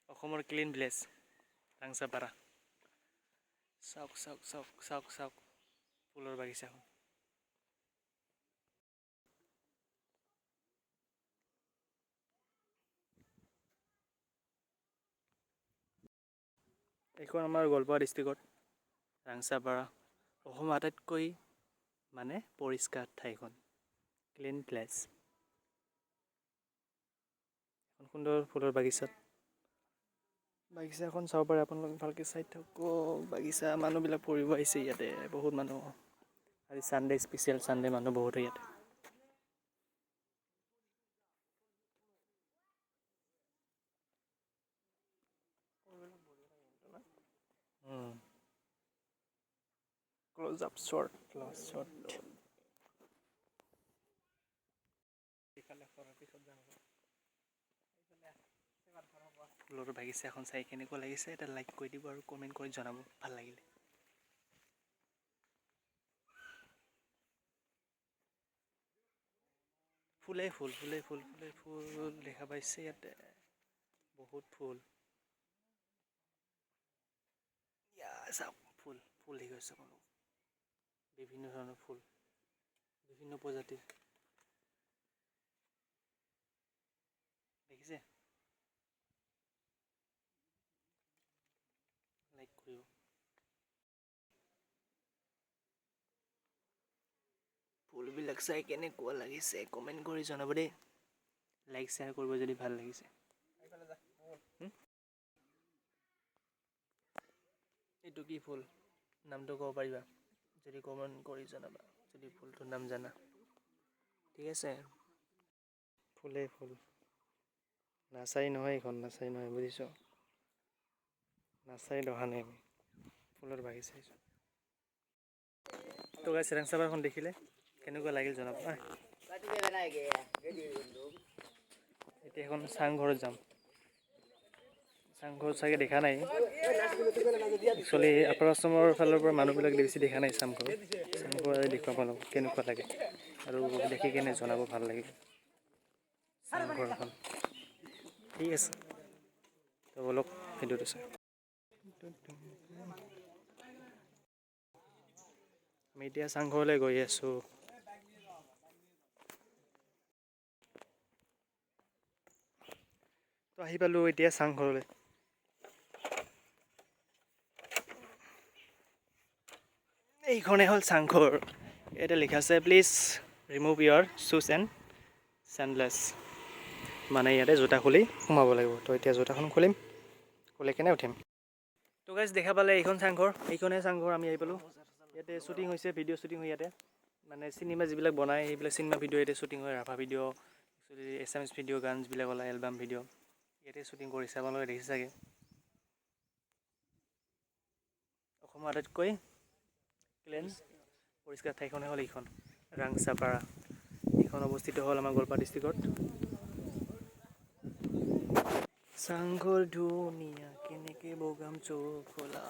অসমৰ clean village ৰাংসাপাৰা চাওক চাওক চাওক চাওক চাওক ফুলৰ বাগিচাখন এইখন আমাৰ গোৱালপাৰা ডিষ্ট্ৰিক্টত ৰাংসাপাৰা অসমৰ আটাইতকৈ মানে পৰিষ্কাৰ ঠাইখন ক্লিন প্লেচ এখন সুন্দৰ ফুলৰ বাগিচাখন চাব পাৰে আপোনালোক ভালকৈ চাই থাকক বাগিচা মানুহবিলাক ফুৰিব আহিছে ইয়াতে বহুত মানুহ আজি ছানডে স্পেচিয়েল ছানডে মানুহ বহুত ইয়াতে Close up short. ফুলৰ বাগিচাখন চাই কেনেকুৱা লাগিছে এটা লাইক কৰি দিব আৰু কমেণ্ট কৰি জনাব ভাল লাগিলে ফুলে ফুল দেখা পাইছে ইয়াতে বহুত ফুল চাওক ফুল দেখি গৈছে বিভিন্ন ধৰণৰ ফুল বিভিন্ন প্ৰজাতিৰ দেখিছে লাইক কৰিব ফুলবিলাক চাই কেনেকুৱা লাগিছে কমেণ্ট কৰি জনাব দেই লাইক শ্বেয়াৰ কৰিব যদি ভাল লাগিছে এইটো কি ফুল নামটো ক'ব পাৰিবা যদি কমেণ্ট কৰি জনাবা যদি ফুলটোৰ নাম জানা ঠিক আছে ফুলে ফুল নাচাই নহয় এইখন নাচাই নহয় বুজিছ নাচাই দহা নাই আমি ফুলৰ বাগিচা তো গাইছ ৰাংসাপাৰাখন দেখিলে কেনেকুৱা লাগিল জনাব এতিয়া এখন চাংঘৰত যাম চাংঘৰ চাগে দেখা নাই একচুৱেলি আপাৰ আসামৰ ফালৰ পৰা মানুহবিলাক বেছি দেখা নাই চাংঘৰ দেখুৱাব লাগিব কেনেকুৱা লাগে আৰু দেখি কেনে জনাব ভাল লাগে চাংঘৰখন ঠিক আছে তো বলক ভিডিঅ'টো চাই আমি এতিয়া চাংঘৰলৈ গৈ আছোঁ তো আহি পালোঁ এতিয়া চাংঘৰলৈ এইখনে হ'ল চাংঘৰ ইয়াতে লিখা আছে প্লিজ ৰিমুভ ইয়ৰ শ্বুজ এণ্ড চেণ্ডলেছ মানে ইয়াতে জোতা খুলি সোমাব লাগিব তো এতিয়া জোতাখন খুলি কেনে উঠিম তো গাইছ দেখা পালে এইখন চাংঘৰ এইখনে চাংঘৰ আমি আহি পালোঁ ইয়াতে শ্বুটিং হৈছে ভিডিঅ' শ্বুটিং হয় ইয়াতে মানে চিনেমা যিবিলাক বনায় সেইবিলাক চিনেমা ভিডিঅ' ইয়াতে শ্বুটিং হয় ৰাভা ভিডিঅ' একচুৱেলি এছামিছ ভিডিঅ' গানছবিলাক ওলায় এলবাম ভিডিঅ' ইয়াতে শ্বুটিং কৰিছে আপোনালোকে দেখিছে চাগে অসমৰ আটাইতকৈ ক্লিন পৰিষ্কাৰ ঠাইখনে হ'ল এইখন ৰাংসাপাৰা এইখন অৱস্থিত হ'ল আমাৰ গোৱালপাৰা ডিষ্ট্ৰিক্টত চাংঘৰ ধুনীয়া কেনেকৈ বগাম চোখ খোলা